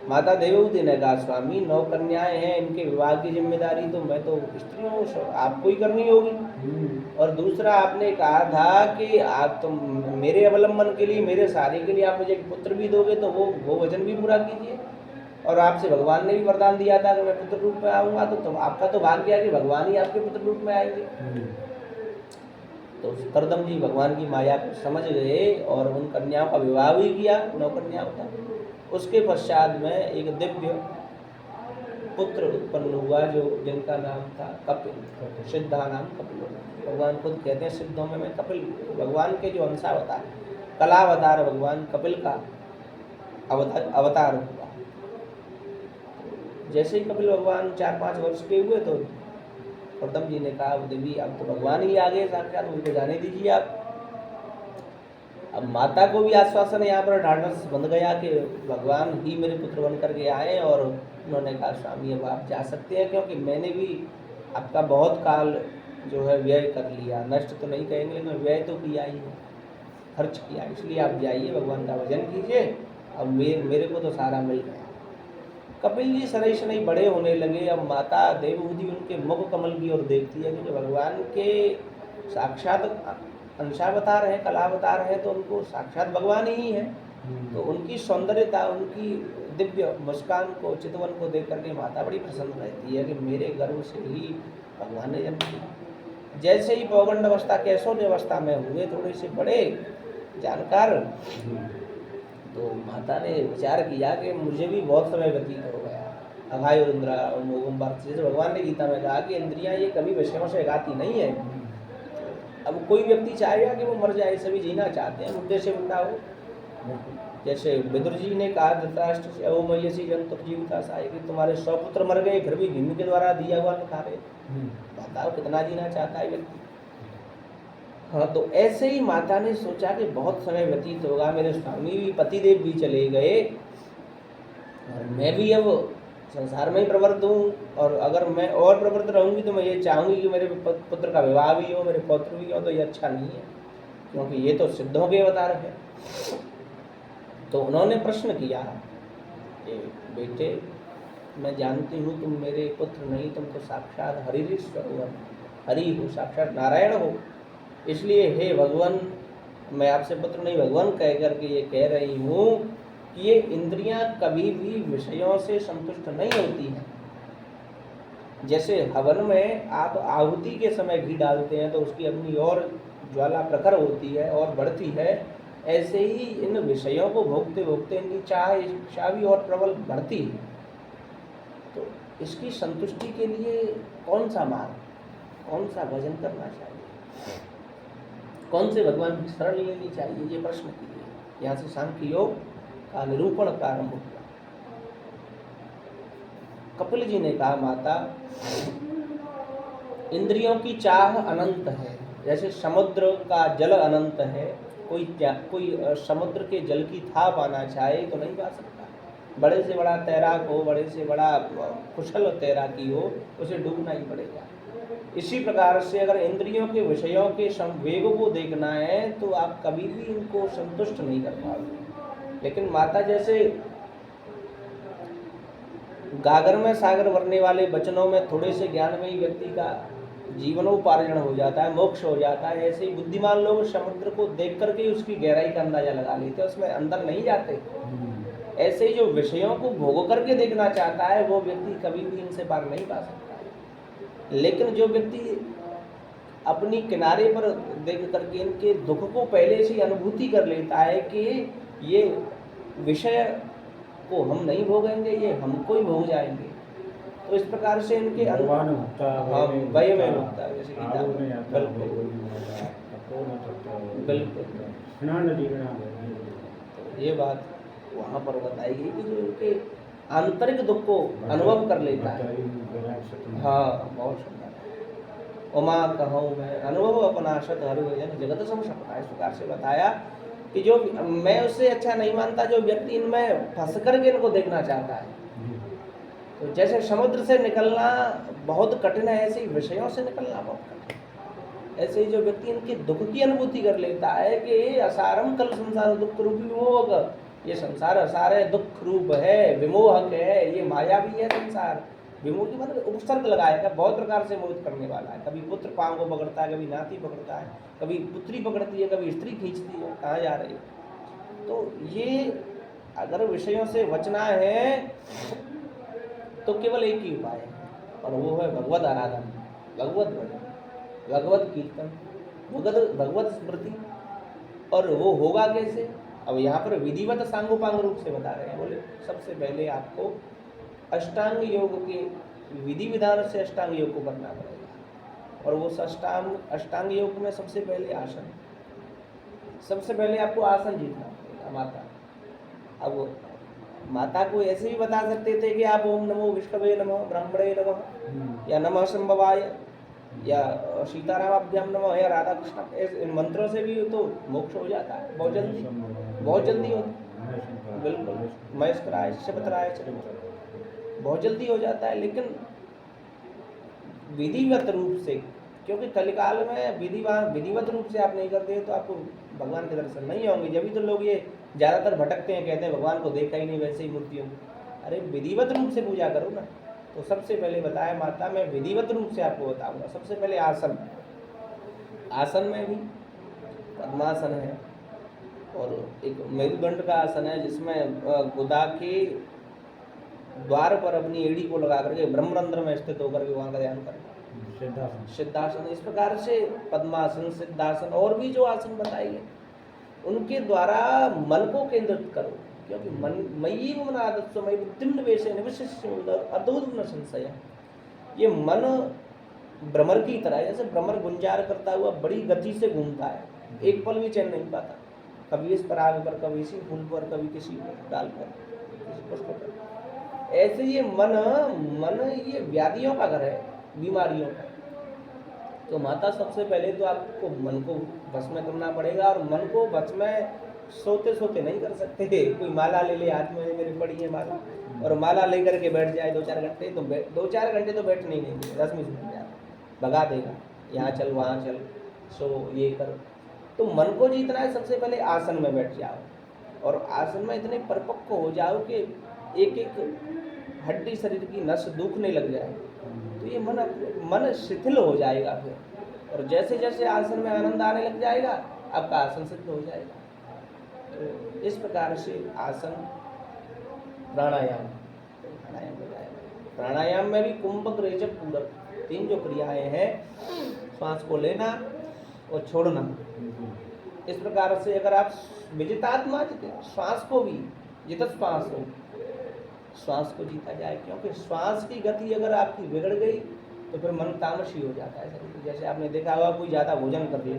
माता देवहूति ने कहा स्वामी 9 कन्याएं हैं, इनके विवाह की जिम्मेदारी तो मैं तो स्त्री हूँ, आपको ही करनी होगी। और दूसरा आपने कहा था कि आप तो मेरे अवलंबन के लिए, मेरे सहारे के लिए आप मुझे एक पुत्र भी दोगे, तो वो वचन भी पूरा कीजिए। और आपसे भगवान ने भी वरदान दिया था कि मैं पुत्र रूप में आऊँगा, तो आपका तो भाग्य है कि भगवान ही आपके पुत्र रूप में आएंगे। तो करदम जी भगवान की माया को समझ गए और उन कन्याओं का विवाह भी किया, 9 कन्याओं का। उसके पश्चात में एक दिव्य पुत्र उत्पन्न हुआ, जो जिनका नाम था कपिल, सिद्धा नाम कपिल। भगवान खुद कहते हैं सिद्धों में मैं कपिल, भगवान के जो अंशावतार, कलावतार भगवान कपिल का अवतार हुआ। जैसे ही कपिल भगवान 4-5 वर्ष के हुए तो करदम जी ने कहा देवी अब तो भगवान ही आ गए साक्षात, उनको जाने दीजिए आप। अब माता को भी आश्वासन यहाँ पर ढाढ़स बंध गया कि भगवान ही मेरे पुत्र बन करके आए, और उन्होंने कहा स्वामी अब आप जा सकते हैं, क्योंकि मैंने भी आपका बहुत काल जो है व्यय कर लिया, नष्ट तो नहीं कहेंगे लेकिन व्यय तो किया ही, खर्च किया, इसलिए आप जाइए भगवान का भजन कीजिए, अब मेरे को तो सारा मिल गया। कपिल जी शनै शनै बड़े होने लगे। अब माता देवहूति उनके मुख कमल की ओर देखती है कि जो भगवान के साक्षात अंशावतार है, कलावतार है, तो उनको साक्षात भगवान ही है। तो उनकी सौंदर्यता, उनकी दिव्य मुस्कान को, चितवन को देख करके माता बड़ी प्रसन्न रहती है कि मेरे गर्भ से ही भगवान ने जन्म लिया। जैसे ही पौगंड अवस्था, कैशोर अवस्था में हुए, थोड़े से बड़े जानकार, तो माता ने विचार किया कि मुझे भी बहुत समय व्यतीत हो गया, अघायुर इंद्रा मोघम भारत, जैसे भगवान ने गीता में कहा कि इंद्रियां ये कभी विषयों से गाती नहीं है। अब कोई व्यक्ति चाहेगा कि वो मर जाए, सभी जीना चाहते हैं, मुद्दे से उल्टा हो। जैसे विदुर जी ने कहा धृतराष्ट्र से ओ मयसी जंतु जीविता साय, कि तुम्हारे 100 पुत्र मर गए फिर भी भीम के द्वारा दिया हुआ खा रहे, बताओ कितना जीना चाहता है व्यक्ति। हाँ, तो ऐसे ही माता ने सोचा कि बहुत समय व्यतीत होगा, मेरे स्वामी भी पतिदेव भी चले गए और मैं भी अब संसार में ही प्रवृत्त हूँ, और अगर मैं और प्रवृत्त रहूँगी तो मैं ये चाहूँगी कि मेरे पुत्र का विवाह भी हो, मेरे पौत्र भी हो, तो ये अच्छा नहीं है, क्योंकि ये तो सिद्धों के अवतार है। तो उन्होंने प्रश्न किया कि बेटे मैं जानती हूँ तुम मेरे पुत्र नहीं, तुम तो साक्षात हरिश्वर हो, हरि हो, साक्षात नारायण हो, इसलिए हे भगवान मैं आपसे पुत्र नहीं भगवान कह करके ये कह रही हूँ कि ये इंद्रियां कभी भी विषयों से संतुष्ट नहीं होती हैं। जैसे हवन में आप आहुति के समय घी डालते हैं तो उसकी अपनी और ज्वाला प्रखर होती है और बढ़ती है, ऐसे ही इन विषयों को भोगते भोगते इनकी चाह इच्छा भी और प्रबल बढ़ती है। तो इसकी संतुष्टि के लिए कौन सा मार्ग, कौन सा भजन करना चाहिए, कौन से भगवान की शरण लेनी चाहिए, ये प्रश्न किए। यहाँ से सांख्य योग का निरूपण प्रारंभ हुआ। कपिल जी ने कहा माता इंद्रियों की चाह अनंत है, जैसे समुद्र का जल अनंत है, कोई समुद्र के जल की था पाना चाहे तो नहीं पा सकता। बड़े से बड़ा तैराक हो, बड़े से बड़ा कुशल तैराकी हो, उसे डूबना ही पड़ेगा। इसी प्रकार से अगर इंद्रियों के विषयों के संवेग को देखना है तो आप कभी भी इनको संतुष्ट नहीं कर पाओगे। लेकिन माता जैसे गागर में सागर भरने वाले वचनों में थोड़े से ज्ञान में ही व्यक्ति का जीवनोपार्जन हो जाता है, मोक्ष हो जाता है, ऐसे ही बुद्धिमान लोग समुद्र को देख करके उसकी गहराई का अंदाजा लगा लेते, उसमें अंदर नहीं जाते। ऐसे ही जो विषयों को भोग करके देखना चाहता है वो व्यक्ति कभी भी इनसे पार नहीं पा सकता है। लेकिन जो व्यक्ति अपनी किनारे पर देख करके इनके दुख को पहले से ही अनुभूति कर लेता है कि ये विषय को हम नहीं भोगेंगे, ये हमको ही भोग जाएंगे। तो इस प्रकार से इनके भगवान भुगता हाँ वही वही में भुगता, जैसे गीता आगो में। नहीं आता बिल्कुल वही नहीं आता, तपो न तपता वही बिल्कुल। स्नान जीवना तो ये बात वहाँ पर बताई गई कि जो इनके आंतरिक दुख को अनुभव कर लेता है। हाँ बहुत सुंदर। उमा कहूँ मैं अनुभव अपना शत हरि भजन जगत सम सपना, इस प्रकार से बताया कि जो मैं उससे अच्छा नहीं मानता जो व्यक्ति इनमें फंस करके इनको देखना चाहता है। तो जैसे समुद्र से निकलना बहुत कठिन है, ऐसे ही विषयों से निकलना बहुत कठिन है। ऐसे ही जो व्यक्ति इनके दुख की अनुभूति कर लेता है कि असारम कल संसार दुख रूपी विमोहक, ये संसार असार है, दुख रूप है, विमोहक है, ये माया भी है संसार। विमोह की मतलब उपसर्ग लगाएगा, बहुत प्रकार से मोहित करने वाला है। कभी पुत्र पांव को पकड़ता है, कभी नाती पकड़ता है, कभी पुत्री पकड़ती है, कभी स्त्री खींचती है, कहाँ जा रही है। तो ये अगर विषयों से बचना है तो केवल एक ही उपाय है, और वो है भगवत आराधन, भगवत भजन, भगवत कीर्तन, भगवत स्मृति। और वो होगा कैसे? अब यहाँ पर विधिवत सांगोपांग रूप से बता रहे हैं। बोले सबसे पहले आपको अष्टांग योग के विधि विधान से अष्टांग योग को करना पड़ेगा। और वो अष्टांग योग में सबसे पहले आसन, सबसे पहले आपको आसन जीतना पड़ेगा। माता, अब माता को ऐसे भी बता सकते थे कि आप ओम नमो विष्णवे नमः, ब्रह्मणे नमः, या नमः शंभवाय, या सीतारामाभ्याम नमः, या राधा कृष्ण, इन मंत्रों से भी तो मोक्ष हो जाता है बहुत जल्दी, बहुत जल्दी होता है। बिल्कुल, महेश्वराय शिवतराय बहुत जल्दी हो जाता है। लेकिन विधिवत रूप से, क्योंकि कलिकाल में विधिवत रूप से आप नहीं करते तो आपको भगवान के दर्शन नहीं होंगे। जब भी तो लोग ये ज़्यादातर भटकते हैं, कहते हैं भगवान को देखा ही नहीं, वैसे ही मूर्तियों को। अरे विधिवत रूप से पूजा करो ना। तो सबसे पहले बताया माता, मैं विधिवत रूप से आपको बताऊंगा। सबसे पहले आसन, आसन में भी पद्मासन है और एक मेरुदंड का आसन है, जिसमें गुदा के द्वार पर अपनी एड़ी को लगा करके ब्रह्मरंध्र में स्थित होकर के वहाँ का ध्यान करें, सिद्धासन। इस प्रकार से पद्मासन, सिद्धासन और भी जो आसन बताए गए उनके द्वारा मन को केंद्रित करो। क्योंकि मन मयी मन आदत्सो मयि बुद्धिं निवेशय निवशिष्यं अद्भुत न संशय। ये मन भ्रमर की तरह है, जैसे भ्रमर गुंजार करता हुआ बड़ी गति से घूमता है, एक पल भी चैन नहीं पाता, कभी इस पराग पर, कभी इसी फूल पर, कभी किसी डाल पर, किसी पुष्प पर। ऐसे ये मन ये व्याधियों का घर है, बीमारियों का। तो माता सबसे पहले तो आपको मन को बस में करना पड़ेगा। और मन को बस में सोते सोते नहीं कर सकते। कोई माला ले ले हाथ में, मेरी पड़ी है माला, और माला लेकर के बैठ जाए 2-4 घंटे, तो 2-4 घंटे तो बैठने ही नहीं देगा, 10 मिनट में भगा देगा, यहाँ चल वहाँ चल, सो ये कर। तो मन को जीतना है, सबसे पहले आसन में बैठ जाओ और आसन में इतने परिपक्व हो जाओ कि एक एक हड्डी शरीर की नस दुखने लग जाए। तो ये मन शिथिल हो जाएगा फिर, और जैसे जैसे आसन में आनंद आने लग जाएगा आपका आसन सिद्ध हो जाएगा। तो इस प्रकार से आसन, प्राणायाम बताया। प्राणायाम में भी कुंभक, रेचक, पूरक 3 जो क्रियाएं हैं, श्वास को लेना और छोड़ना। इस प्रकार से अगर आप विजितात्मा श्वास को भी जित श्वास हो, श्वास को जीता जाए। क्योंकि श्वास की गति अगर आपकी बिगड़ गई तो फिर मन तामसी हो जाता है। जैसे आपने देखा होगा, कोई ज़्यादा भोजन कर ले,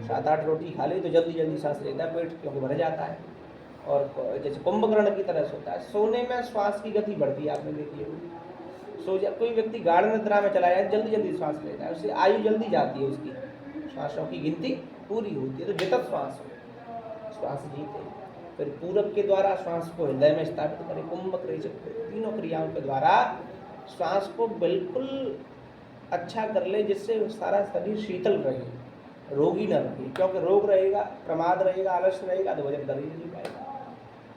7-8 रोटी खा ले तो जल्दी जल्दी सांस लेता है, पेट क्योंकि भर जाता है। और जैसे कुंभकर्ण की तरह सोता है, सोने में श्वास की गति बढ़ती है, आपने देखी होगी। कोई व्यक्ति गाढ़ निद्रा में चला जाए, जल्दी जल्दी श्वास लेता है, उससे आयु जल्दी जाती है, उसकी श्वासों की गिनती पूरी होती है। तो जितत श्वास हो, श्वास जीते। फिर पूरक के द्वारा श्वास को हृदय में स्थापित करें, कुंभक, रेचक, तीनों क्रियाओं के द्वारा श्वास को बिल्कुल अच्छा कर ले, जिससे सारा शरीर शीतल रहे, रोगी न रहे। क्योंकि रोग रहेगा, प्रमाद रहेगा, आलस्य रहेगा तो वजन कर ही नहीं पाएगा।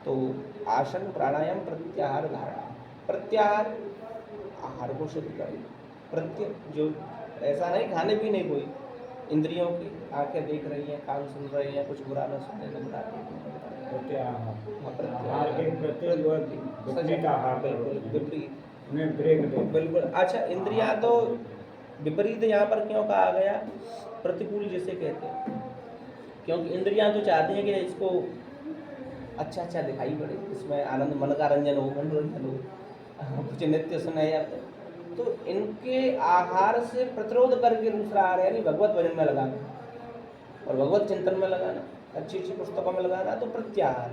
तो आसन, प्राणायाम, प्रत्याहार, धारणा। प्रत्याहार आहार को शुद्ध करे, जो ऐसा नहीं खाने पीने कोई इंद्रियों की आंखें देख रही हैं, कान सुन रहे हैं, कुछ बुरा न सुनने को बुरा बिल्कुल। अच्छा, इंद्रियां तो विपरीत यहाँ पर क्यों कहा गया, प्रतिकूल जिसे कहते हैं, क्योंकि इंद्रियां तो चाहती हैं कि इसको अच्छा अच्छा दिखाई पड़े, इसमें आनंद मन का रंजन हो, मनोरंजन हो, कुछ नृत्य सुनाए या तो इनके आहार से प्रतिरोध करके दूसरा आहार यानी भगवत भजन में लगाना और भगवत चिंतन में लगाना, अच्छी अच्छी पुस्तकों में लगाना, तो प्रत्याहार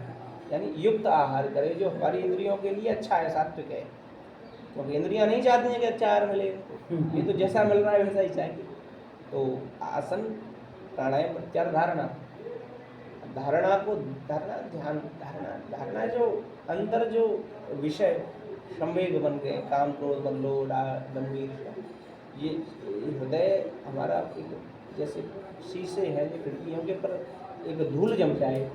यानी युक्त आहार करे जो हमारी इंद्रियों के लिए अच्छा है, सात्विक है। क्योंकि इंद्रियां नहीं चाहती हैं कि अच्छा आहार मिले, ये तो जैसा मिल रहा है वैसा ही चाहिए। तो आसन, प्राणायाम, प्रत्याहार, धारणा, धारणा को धारणा ध्यान धारणा जो अंदर जो विषय संवेग बन गए, काम क्रोध बन लो, गंभीर, ये हृदय हमारा एक जैसे शीशे है जो खिड़कियों के पर एक धूल जम जाए,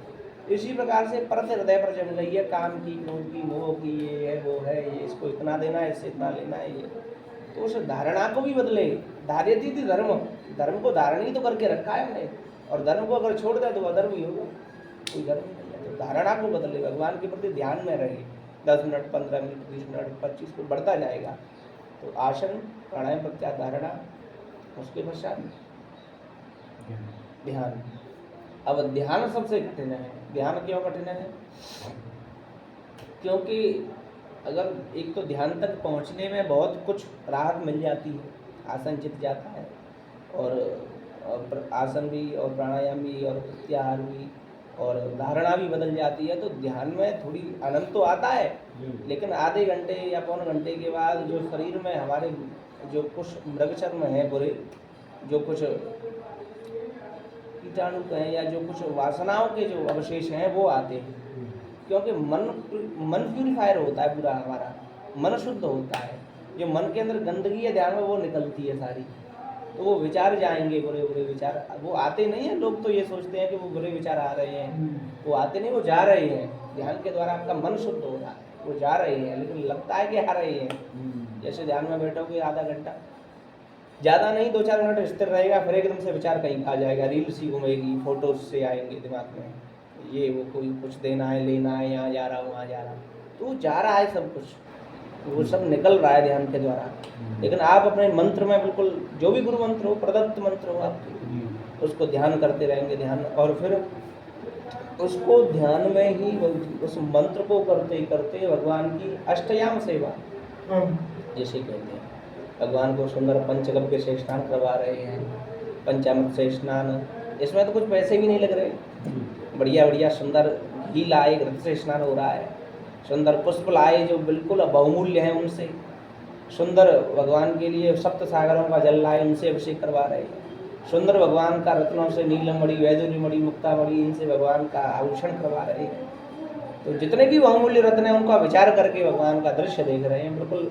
इसी प्रकार से परत हृदय पर जम गई है, काम की, क्रोध की, मोह की, ये है वो है, ये इसको इतना देना है, इससे इतना लेना है, ये तो उस धारणा को भी बदले। धार्यति थी धर्म, धर्म को धारण ही तो करके रखा है हमने, और धर्म को अगर छोड़ दे तो अधर्म ही होगा, कोई धर्म नहीं है। तो धारणा को बदले, भगवान के प्रति ध्यान में रहे, 10 मिनट, 15 मिनट, 20 मिनट, 25 को बढ़ता जाएगा। तो आसन, प्राणायाम, प्रत्याहार, धारणा, उसके पश्चात ध्यान। अब ध्यान सबसे कठिन है। ध्यान क्यों कठिन है? क्योंकि अगर एक तो ध्यान तक पहुंचने में बहुत कुछ राहत मिल जाती है, आसन जित जाता है, और आसन भी और प्राणायाम भी और प्रत्याहार भी और धारणा भी बदल जाती है, तो ध्यान में थोड़ी आनंद तो आता है, लेकिन आधे घंटे या पौन घंटे के बाद जो शरीर में हमारे जो कुछ मृगचर्म है बुरे, जो कुछ कीटाणु हैं या जो कुछ वासनाओं के जो अवशेष हैं वो आते हैं। क्योंकि मन प्यूरिफायर होता है पूरा, हमारा मन शुद्ध होता है, जो मन के अंदर गंदगी है ध्यान में वो निकलती है सारी, तो वो विचार जाएंगे, बुरे बुरे विचार वो आते नहीं हैं। लोग तो ये सोचते हैं कि वो बुरे विचार आ रहे हैं, वो आते नहीं, वो जा रहे हैं। ध्यान के द्वारा आपका मन शुद्ध हो रहा है, वो जा रहे हैं, लेकिन लगता है कि आ रहे हैं। जैसे ध्यान में बैठोगे आधा घंटा, ज़्यादा नहीं 2-4 मिनट स्थिर रहेगा, फिर एकदम से विचार कहीं आ जाएगा, रील्स ही घूमेगी, फोटोज से आएंगे दिमाग में, ये वो कोई कुछ देना है, लेना है, यहाँ जा रहा हूँ, वहाँ जा रहा हूँ, तो जा रहा है सब कुछ, वो सब निकल रहा है ध्यान के द्वारा। लेकिन आप अपने मंत्र में बिल्कुल जो भी गुरु मंत्र हो, प्रदत्त मंत्र हो आपके, उसको ध्यान करते रहेंगे, ध्यान, और फिर उसको ध्यान में ही उस मंत्र को करते करते भगवान की अष्टयाम सेवा जैसे कहते हैं, भगवान को सुंदर पंचगव्य से स्नान करवा रहे हैं, पंचामृत से स्नान, इसमें तो कुछ पैसे भी नहीं लग रहे, बढ़िया बढ़िया सुंदर घी लाए, घृत से स्नान हो रहा है, सुंदर पुष्प लाए जो बिल्कुल बहुमूल्य हैं, उनसे सुंदर भगवान के लिए सप्त सागरों का जल लाए, उनसे अभिषेक करवा रहे हैं, सुंदर भगवान का रत्नों से नीलम मणि, वैदुर्य मणि, मुक्ता मणि, इनसे भगवान का आभूषण करवा रहे हैं। तो जितने भी बहुमूल्य रत्न हैं उनका विचार करके भगवान का दृश्य देख रहे हैं, बिल्कुल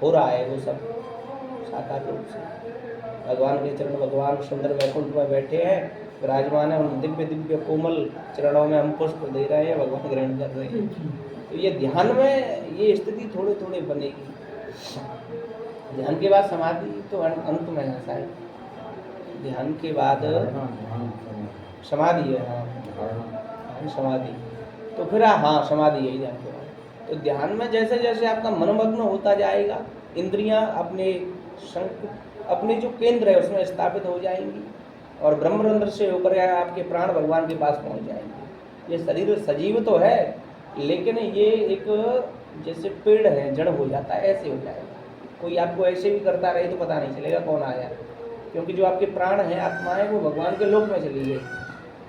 हो रहा है वो सब साकार रूप से। भगवान के चरण, भगवान सुंदर वैकुंठ में बैठे हैं, विराजमान है, उन दिव्य दिव्य कोमल चरणों में हम पुष्प दे रहे हैं, भगवान ग्रहण कर रहे हैं। तो ये ध्यान में ये स्थिति थोड़े थोड़े बनेगी। ध्यान के बाद समाधि तो अंत में है शायद, ध्यान के बाद समाधि है, हाँ समाधि, तो फिर हाँ समाधि है ध्यान के बाद। तो ध्यान में जैसे जैसे आपका मनोमग्न होता जाएगा, इंद्रियां अपने जो केंद्र है उसमें स्थापित हो जाएंगी, और ब्रह्मरंध्र से होकर आपके प्राण भगवान के पास पहुंच जाएंगे। ये शरीर सजीव तो है, लेकिन ये एक जैसे पेड़ है, जड़ हो जाता है, ऐसे हो जाएगा। कोई आपको ऐसे भी करता रहे तो पता नहीं चलेगा कौन आया, क्योंकि जो आपके प्राण है, आत्मा है, वो भगवान के लोक में चली गई।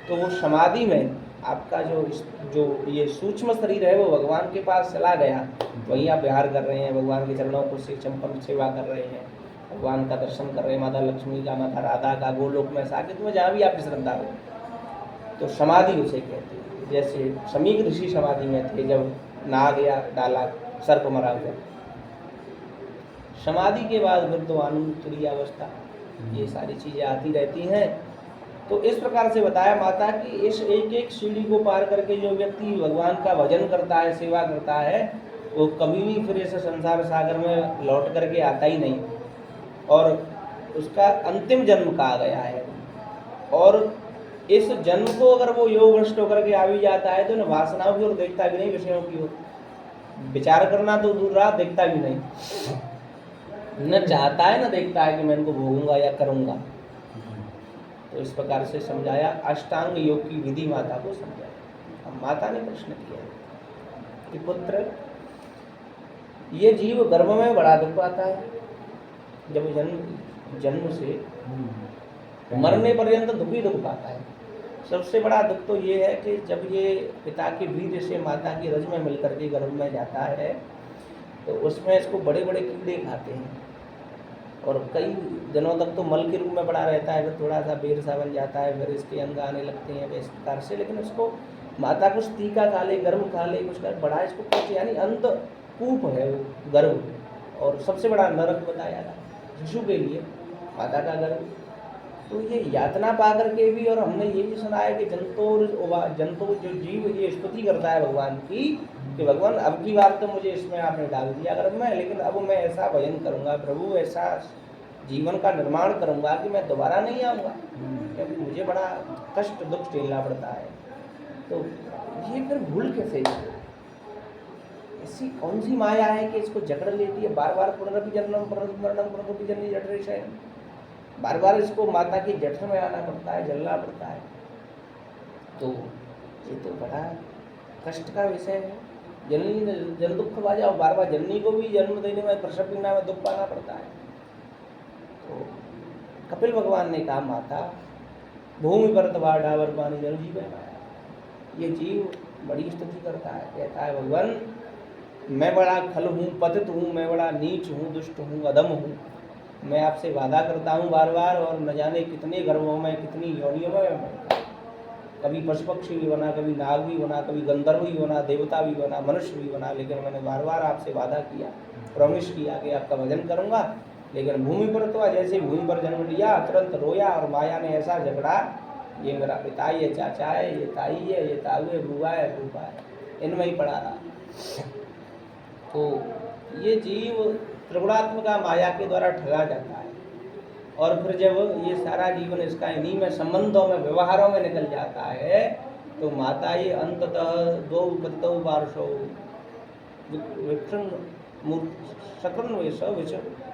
तो वो समाधि में आपका जो ये सूक्ष्म शरीर है वो भगवान के पास चला गया, वहीं आप विहार कर रहे हैं, भगवान के चरणों को चंपन सेवा कर रहे हैं, भगवान का दर्शन कर रहे हैं, माता लक्ष्मी का, माता राधा का, गोलोक में साकेत में, जहाँ भी आपकी श्रद्धा हो। तो समाधि उसे कहते हैं। जैसे समीक ऋषि समाधि में थे, जब नाग या डाला सर्प मरा हुआ। समाधि के बाद फिर तो आनंद तुरीय अवस्था, ये सारी चीज़ें आती रहती हैं। तो इस प्रकार से बताया माता कि इस एक एक सीढ़ी को पार करके जो व्यक्ति भगवान का भजन करता है, सेवा करता है, वो कभी भी फिर इस संसार सागर में लौट करके आता ही नहीं, और उसका अंतिम जन्म कहा गया है। और इस जन्म को अगर वो योग भ्रष्ट होकर के आ भी जाता है तो न वासनाओं की ओर देखता भी नहीं, विषयों की ओर विचार करना तो दूर रहा, देखता भी नहीं। न चाहता है न देखता है कि मैं इनको भोगूंगा या करूंगा। तो इस प्रकार से समझाया, अष्टांग योग की विधि माता को समझाया। अब माता ने प्रश्न किया कि पुत्र, ये जीव गर्भ में बड़ा दुख पाता है, जब जन्म से मरने पर्यंत दुख ही दुख पाता है। सबसे बड़ा दुख तो ये है कि जब ये पिता के वीर्य से माता की रज में मिलकर के गर्भ में जाता है, तो उसमें इसको बड़े बड़े कीड़े खाते हैं और कई दिनों तक तो मल के रूप में पड़ा रहता है, फिर थोड़ा सा बेर सा बन जाता है, फिर इसके अंग आने लगते हैं इस प्रकार से। लेकिन उसको माता कुछ तीखा खा ले, गर्म खा ले, कुछ कर बड़ा इसको कुछ, यानी अंत कूप है वो गर्भ, और सबसे बड़ा नरक बताया था शिशु के लिए माता का गर्भ। तो ये यातना पा करके भी, और हमने ये भी सुना है कि जंतु जो जीव ये स्तुति करता है भगवान की कि भगवान अब की बार तो मुझे इसमें आपने डाल दिया गर्भ में, लेकिन अब मैं ऐसा भजन करूंगा प्रभु, ऐसा जीवन का निर्माण करूंगा कि मैं दोबारा नहीं आऊँगा, क्योंकि मुझे बड़ा कष्ट दुख झेलना पड़ता है। तो ये फिर भूल कैसे? ऐसी कौन सी माया है कि इसको जकड़ लेती है बार बार? पुनरपि जन्मम पुनरपि मरणम पुनरपि जननी जठरे शयनम, बार बार इसको माता की जठर में आना पड़ता है, जलना पड़ता है। तो ये तो बड़ा कष्ट का विषय है। जननी जन दुख बाजा, और बार बार जननी को भी जन्म देने में, प्रसव पीना में दुख पाना पड़ता है। तो कपिल भगवान ने कहा, माता भूमि पर डावर पानी जल जीव है। ये जीव बड़ी स्तुति करता है, कहता है भगवान मैं बड़ा खल हूँ, पतित हूँ, मैं बड़ा नीच हूँ, दुष्ट हूँ, अधम हूँ, मैं आपसे वादा करता हूँ बार बार, और न जाने कितने गर्भों में, कितनी योनियों में, कभी पशु पक्षी भी बना, कभी नाग भी बना, कभी गंधर्व भी बना, देवता भी बना, मनुष्य भी बना, लेकिन मैंने बार बार आपसे वादा किया, प्रॉमिस किया कि आपका भजन करूँगा। लेकिन भूमि पर तो जैसे भूमि पर जन्म लिया तुरंत रोया, और माया ने ऐसा झगड़ा, ये मेरा पिता है, ये चाचा है, ये ताई है, ये ताऊ है, बुआ है, फूफा है, इनमें ही पड़ा रहा। तो ये जीव त्रिगुणात्मिका माया के द्वारा ठगा जाता है, और फिर जब ये सारा जीवन इसका इन्हीं में संबंधों में, व्यवहारों में निकल जाता है, तो माता ये अंततः दो पतितौ पार्श्वौ शकन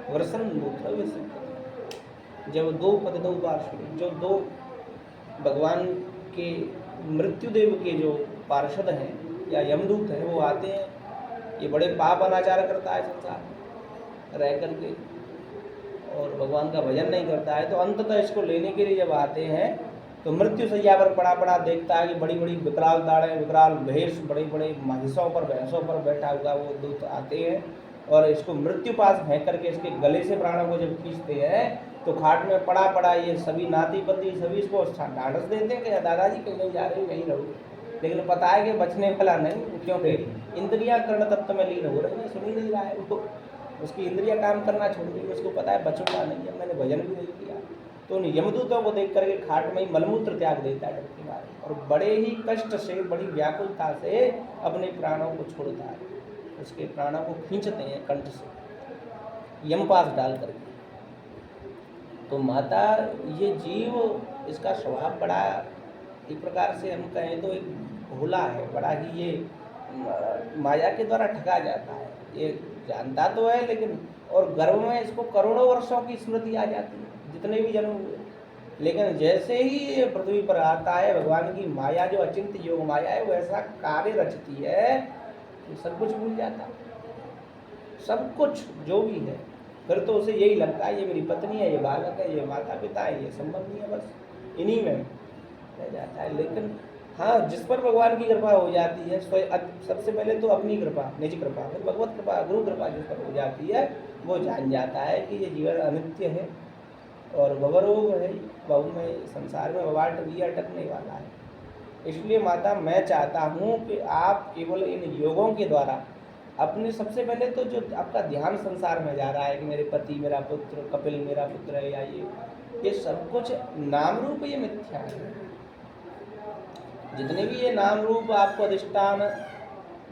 वर्षन मूत्र विसर्जन। जब दो पतितौ पार्श्व, जो दो भगवान के मृत्युदेव के जो पार्षद हैं या यमदूत हैं, वो आते हैं, ये बड़े पाप अनाचार करता है संसार में रह करके, और भगवान का भजन नहीं करता है, तो अंततः इसको लेने के लिए जब आते हैं, तो मृत्यु सैया पर पड़ा पड़ा देखता है कि बड़ी बड़ी विकराल दाढ़ें, विकराल भेष, बड़े बड़े महिषों पर, भैंसों पर बैठा हुआ वो दूत आते हैं, और इसको मृत्यु पास फेंक करके इसके गले से प्राणों को जब खींचते हैं, तो खाट में पड़ा पड़ा ये सभी नाती पति सभी इसको ढांढस देते हैं कि दादाजी कहीं नहीं जा रहे, यहीं रहो। लेकिन पता है कि बचने वाला नहीं, क्योंकि इंद्रियां कर्ण तत्व में लीन हो रही है, सुन ही नहीं रहा है वो, उसकी इंद्रियां काम करना छोड़ दी, उसको पता है बचूंगा नहीं है, मैंने भजन भी नहीं किया। तो उन यमदूतों को देख करके खाट में ही मलमूत्र त्याग देता है डर के मारे, और बड़े ही कष्ट से, बड़ी व्याकुलता से अपने प्राणों को छोड़ता है, उसके प्राणों को खींचते हैं कंठ से यमपास डाल करके। तो माता ये जीव, इसका स्वभाव बड़ा, एक प्रकार से हम कहें तो एक भोला है, बड़ा ही ये माया के द्वारा ठगा जाता है। ये जानता तो है, लेकिन और गर्भ में इसको करोड़ों वर्षों की स्मृति आ जाती है, जितने भी जन्म हुए, लेकिन जैसे ही ये पृथ्वी पर आता है, भगवान की माया जो अचिंत्य योग माया है, वो ऐसा कार्य रचती है कि सब कुछ भूल जाता है, सब कुछ जो भी है। फिर तो उसे यही लगता है ये मेरी पत्नी है, ये बालक है, ये माता पिता है, ये संबंधी है, बस इन्हीं में रह जाता है। लेकिन हाँ, जिस पर भगवान की कृपा हो जाती है, सबसे पहले तो अपनी कृपा, निज कृपा, फिर भगवत कृपा, गुरु कृपा जिस पर हो जाती है, वो जान जाता है कि ये जीवन अनित्य है और भवरोग है, बहु में संसार में भवाट भी अटकने वाला है। इसलिए माता मैं चाहता हूँ कि आप केवल इन योगों के द्वारा अपने, सबसे पहले तो जो आपका ध्यान संसार में जा रहा है कि मेरे पति मेरा पुत्र, कपिल मेरा पुत्र है, या ये सब कुछ नाम रूप ये मिथ्या है। जितने भी ये नाम रूप आपको अधिष्ठान,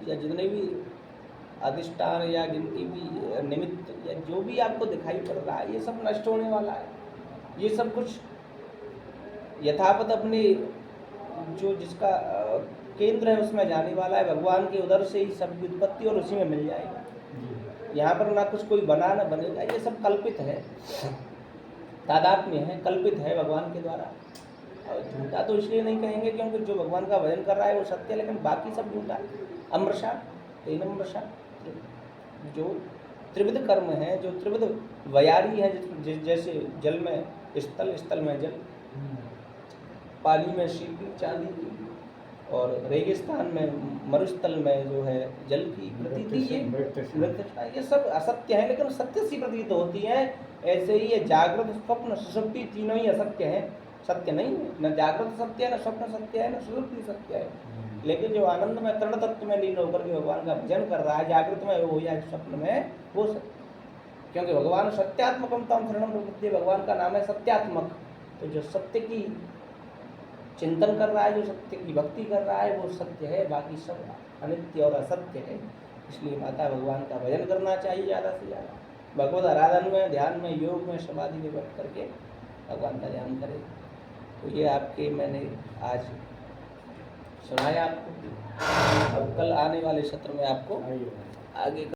या जितने भी अधिष्ठान या जिनकी भी निमित्त, या जो भी आपको दिखाई पड़ रहा है, ये सब नष्ट होने वाला है। ये सब कुछ यथावत अपने जो जिसका केंद्र है उसमें जाने वाला है, भगवान के उदर से ही सब उत्पत्ति और उसी में मिल जाएगा। यहाँ पर ना कुछ कोई बना ना बनेगा, ये सब कल्पित है, तादात्म्य है, कल्पित है भगवान के द्वारा। और झूठा तो इसलिए नहीं कहेंगे क्योंकि जो भगवान का भजन कर रहा है वो सत्य है, लेकिन बाकी सब झूठा है। अमृषा तेन अमृषा, जो त्रिविध कर्म है, जो त्रिविध वयारी है, जैसे जल में स्थल, स्थल में जल, पानी में सीपी चांदी की, और रेगिस्तान में मरुस्थल में जो है जल की प्रतीति, ये सब असत्य है, लेकिन सत्य सी प्रतीत होती है। ऐसे ही ये जागृत स्वप्न सुषुप्ति तीनों ही असत्य हैं, सत्य नहीं है। न जागृत सत्य है, न स्वप्न सत्य है, न सुषुप्ति सत्य है। लेकिन जो आनंद में तृण तत्व में लीन होकर के भगवान का भजन कर रहा है, जागृत में हो या स्वप्न में, वो सत्य, क्योंकि भगवान सत्यात्मकम तम शरणम प्रपद्ये, भगवान का नाम है सत्यात्मक। तो जो सत्य की चिंतन कर रहा है, जो सत्य की भक्ति कर रहा है, वो सत्य है, बाकी सब अनित्य और असत्य है। इसलिए माता भगवान का भजन करना चाहिए ज़्यादा से ज़्यादा, भगवत आराधन में, ध्यान में, योग में, समाधि में बैठ करके भगवान का ध्यान करें। तो ये आपके मैंने आज सुनाया आपको। अब कल आने वाले सत्र में आपको आगे